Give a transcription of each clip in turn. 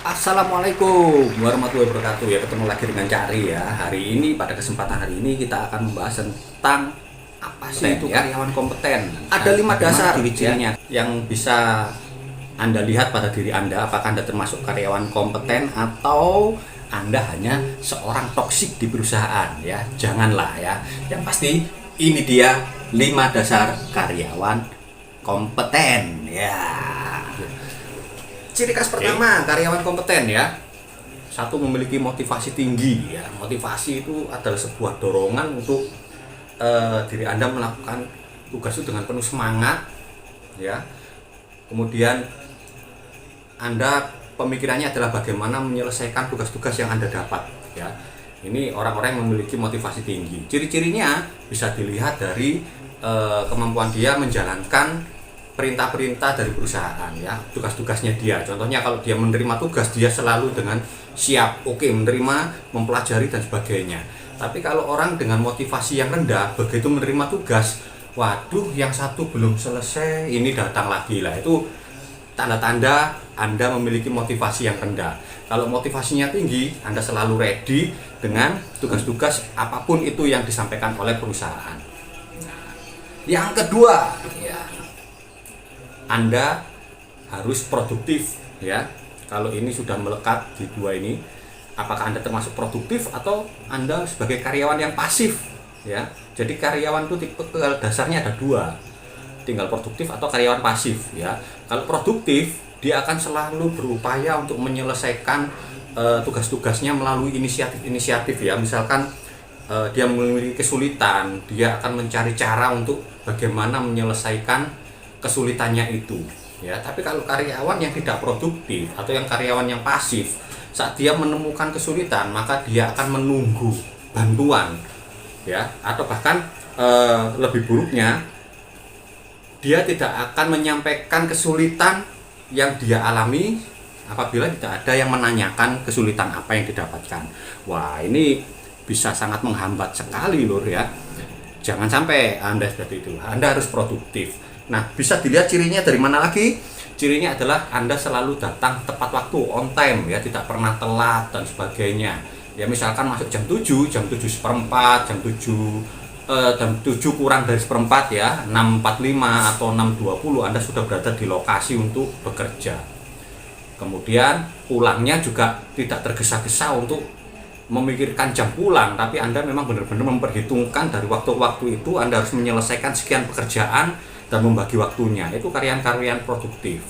Assalamualaikum warahmatullahi wabarakatuh. Ya, ketemu lagi dengan Cari ya. Hari ini, pada kesempatan hari ini kita akan membahas tentang apa sih itu karyawan kompeten. Ada 5 dasar ciri-cirinya yang bisa Anda lihat pada diri Anda, apakah Anda termasuk karyawan kompeten atau Anda hanya seorang toksik di perusahaan ya. Janganlah ya. Yang pasti ini dia 5 dasar karyawan kompeten ya. Ciri khas pertama karyawan kompeten ya. Satu, memiliki motivasi tinggi ya. Motivasi itu adalah sebuah dorongan untuk diri Anda melakukan tugas itu dengan penuh semangat ya. Kemudian Anda pemikirannya adalah bagaimana menyelesaikan tugas-tugas yang Anda dapat ya. Ini orang-orang yang memiliki motivasi tinggi. Ciri-cirinya bisa dilihat dari kemampuan dia menjalankan perintah-perintah dari perusahaan ya, tugas-tugasnya dia. Contohnya kalau dia menerima tugas, dia selalu dengan siap, oke, menerima, mempelajari dan sebagainya. Tapi kalau orang dengan motivasi yang rendah, begitu menerima tugas, waduh, yang satu belum selesai, ini datang lagi lah. Itu tanda-tanda Anda memiliki motivasi yang rendah. Kalau motivasinya tinggi, Anda selalu ready dengan tugas-tugas apapun itu yang disampaikan oleh perusahaan. Nah, yang kedua ya, Anda harus produktif ya. Kalau ini sudah melekat di dua ini, apakah Anda termasuk produktif atau Anda sebagai karyawan yang pasif ya. Jadi karyawan itu tipe dasarnya ada dua, tinggal produktif atau karyawan pasif ya. Kalau produktif, dia akan selalu berupaya untuk menyelesaikan tugas-tugasnya melalui inisiatif-inisiatif ya. Misalkan dia memiliki kesulitan, dia akan mencari cara untuk bagaimana menyelesaikan kesulitannya itu ya. Tapi kalau karyawan yang tidak produktif atau yang karyawan yang pasif, saat dia menemukan kesulitan maka dia akan menunggu bantuan ya, atau bahkan lebih buruknya, dia tidak akan menyampaikan kesulitan yang dia alami apabila tidak ada yang menanyakan kesulitan apa yang didapatkan. Wah, ini bisa sangat menghambat sekali lur ya. Jangan sampai Anda seperti itu. Anda harus produktif. Nah, bisa dilihat cirinya dari mana lagi? Cirinya adalah Anda selalu datang tepat waktu, on time ya, tidak pernah telat dan sebagainya. Ya, misalkan masuk jam 7 seperempat, jam 7 kurang dari seperempat ya, 6.45 atau 6.20 Anda sudah berada di lokasi untuk bekerja. Kemudian pulangnya juga tidak tergesa-gesa untuk memikirkan jam pulang, tapi Anda memang benar-benar memperhitungkan dari waktu-waktu itu Anda harus menyelesaikan sekian pekerjaan dan membagi waktunya. Itu karyawan-karyawan produktif.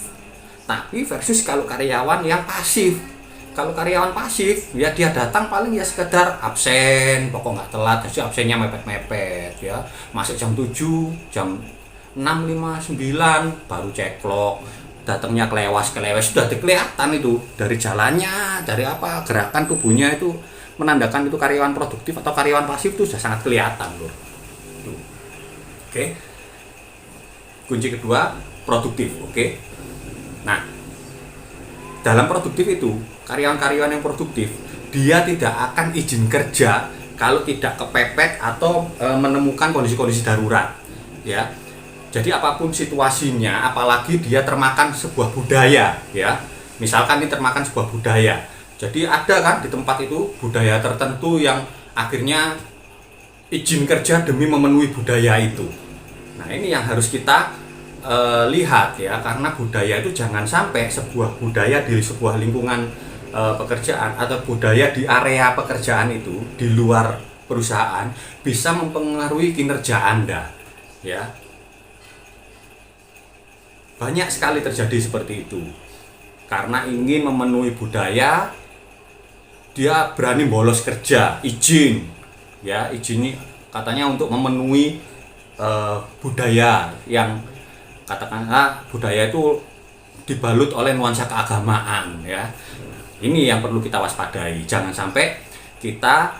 Tapi versus kalau karyawan yang pasif. Kalau karyawan pasif, ya dia datang paling ya sekedar absen, pokok nggak telat, jadi absennya mepet-mepet ya. Masuk jam 7, jam 6.59 baru ceklok. Datangnya kelewas-kelewas, sudah kelihatan itu dari jalannya, dari apa, gerakan tubuhnya itu menandakan itu karyawan produktif atau karyawan pasif itu sudah sangat kelihatan loh. Oke. Kunci kedua, produktif, oke. Nah, dalam produktif itu, karyawan-karyawan yang produktif, dia tidak akan izin kerja kalau tidak kepepet atau menemukan kondisi-kondisi darurat, ya. Jadi apapun situasinya, apalagi dia termakan sebuah budaya, ya. Misalkan ini termakan sebuah budaya. Jadi ada kan di tempat itu budaya tertentu yang akhirnya izin kerja demi memenuhi budaya itu. Nah, ini yang harus kita lihat ya, karena budaya itu jangan sampai sebuah budaya di sebuah lingkungan pekerjaan atau budaya di area pekerjaan itu di luar perusahaan bisa mempengaruhi kinerja Anda ya. Banyak sekali terjadi seperti itu. Karena ingin memenuhi budaya, dia berani bolos kerja, izin ya, izin katanya untuk memenuhi budaya yang katakanlah budaya itu dibalut oleh nuansa keagamaan ya. Ini yang perlu kita waspadai. Jangan sampai kita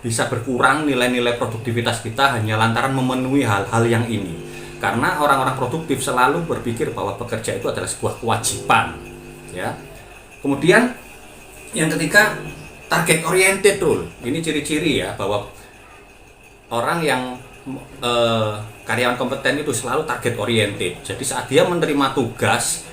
bisa berkurang nilai-nilai produktivitas kita hanya lantaran memenuhi hal-hal yang ini. Karena orang-orang produktif selalu berpikir bahwa bekerja itu adalah sebuah kewajiban ya. Kemudian yang ketiga, target oriented rule. Ini ciri-ciri ya bahwa orang yang karyawan kompeten itu selalu target oriented. Jadi saat dia menerima tugas,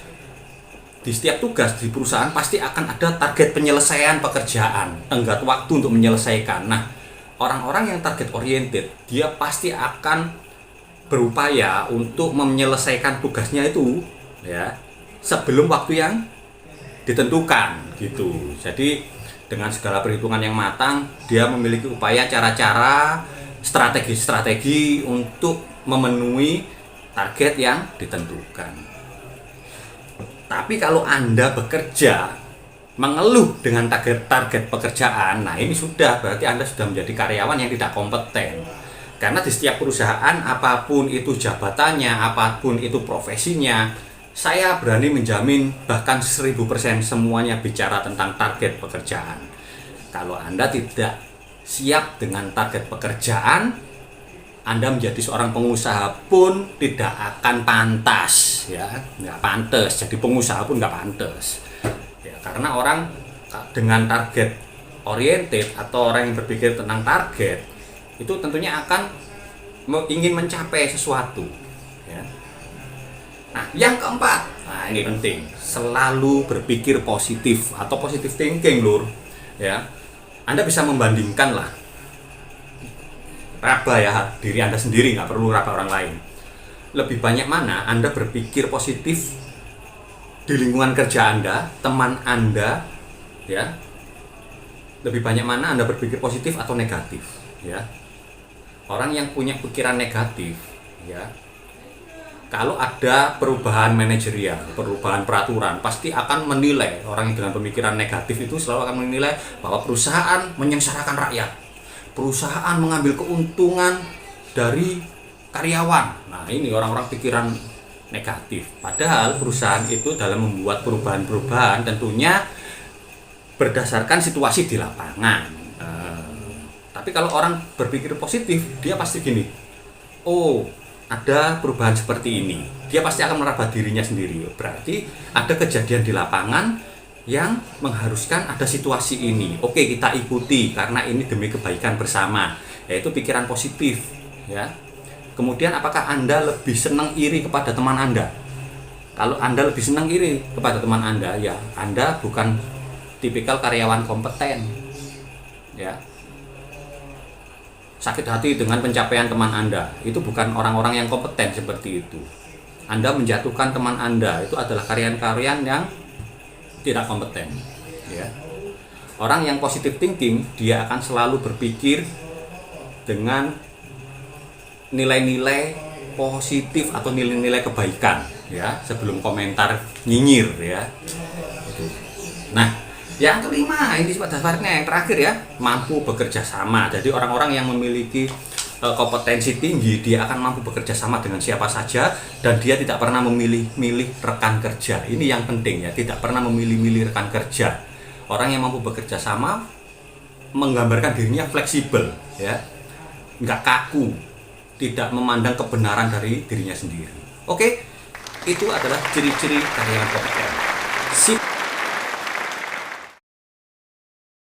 di setiap tugas di perusahaan pasti akan ada target penyelesaian pekerjaan, tenggat waktu untuk menyelesaikan. Nah, orang-orang yang target oriented, dia pasti akan berupaya untuk menyelesaikan tugasnya itu ya sebelum waktu yang ditentukan gitu. Jadi dengan segala perhitungan yang matang, dia memiliki upaya, cara-cara, strategi-strategi untuk memenuhi target yang ditentukan. Tapi kalau Anda bekerja mengeluh dengan target pekerjaan, nah ini sudah berarti Anda sudah menjadi karyawan yang tidak kompeten. Karena di setiap perusahaan, apapun itu jabatannya, apapun itu profesinya, saya berani menjamin bahkan 1000% semuanya bicara tentang target pekerjaan. Kalau Anda tidak siap dengan target pekerjaan, Anda menjadi seorang pengusaha pun tidak akan pantas, ya, nggak pantas. Jadi pengusaha pun nggak pantas, ya, karena orang dengan target oriented atau orang yang berpikir tentang target itu tentunya akan ingin mencapai sesuatu, ya. Nah, yang keempat, nah ini penting, selalu berpikir positif atau positive thinking, lur, ya. Anda bisa membandingkan lah, raba ya diri Anda sendiri, nggak perlu raba orang lain. Lebih banyak mana Anda berpikir positif di lingkungan kerja Anda, teman Anda, ya. Lebih banyak mana Anda berpikir positif atau negatif, ya. Orang yang punya pikiran negatif, ya, kalau ada perubahan manajerial, perubahan peraturan, pasti akan menilai. Orang yang dengan pemikiran negatif itu selalu akan menilai bahwa perusahaan menyengsarakan rakyat, perusahaan mengambil keuntungan dari karyawan. Nah, ini orang-orang pikiran negatif. Padahal perusahaan itu dalam membuat perubahan-perubahan tentunya berdasarkan situasi di lapangan. Tapi kalau orang berpikir positif, dia pasti gini, oh, ada perubahan seperti ini, dia pasti akan meraba dirinya sendiri. Berarti ada kejadian di lapangan yang mengharuskan ada situasi ini. Oke, kita ikuti karena ini demi kebaikan bersama, yaitu pikiran positif, ya. Kemudian apakah Anda lebih senang iri kepada teman Anda? Kalau Anda lebih senang iri kepada teman Anda, ya Anda bukan tipikal karyawan kompeten, ya. Sakit hati dengan pencapaian teman Anda, itu bukan orang-orang yang kompeten seperti itu. Anda menjatuhkan teman Anda, itu adalah karyawan-karyawan yang tidak kompeten, ya. Orang yang positive thinking, dia akan selalu berpikir dengan nilai-nilai positif atau nilai-nilai kebaikan, ya, sebelum komentar nyinyir, ya. Nah, yang kelima, ini dasarnya yang terakhir, ya, mampu bekerja sama. Jadi orang-orang yang memiliki kompetensi tinggi, dia akan mampu bekerja sama dengan siapa saja dan dia tidak pernah memilih-milih rekan kerja. Ini yang penting, ya, tidak pernah memilih-milih rekan kerja. Orang yang mampu bekerja sama menggambarkan dirinya fleksibel, ya, nggak kaku, tidak memandang kebenaran dari dirinya sendiri. Oke, itu adalah ciri-ciri karyawan kompeten.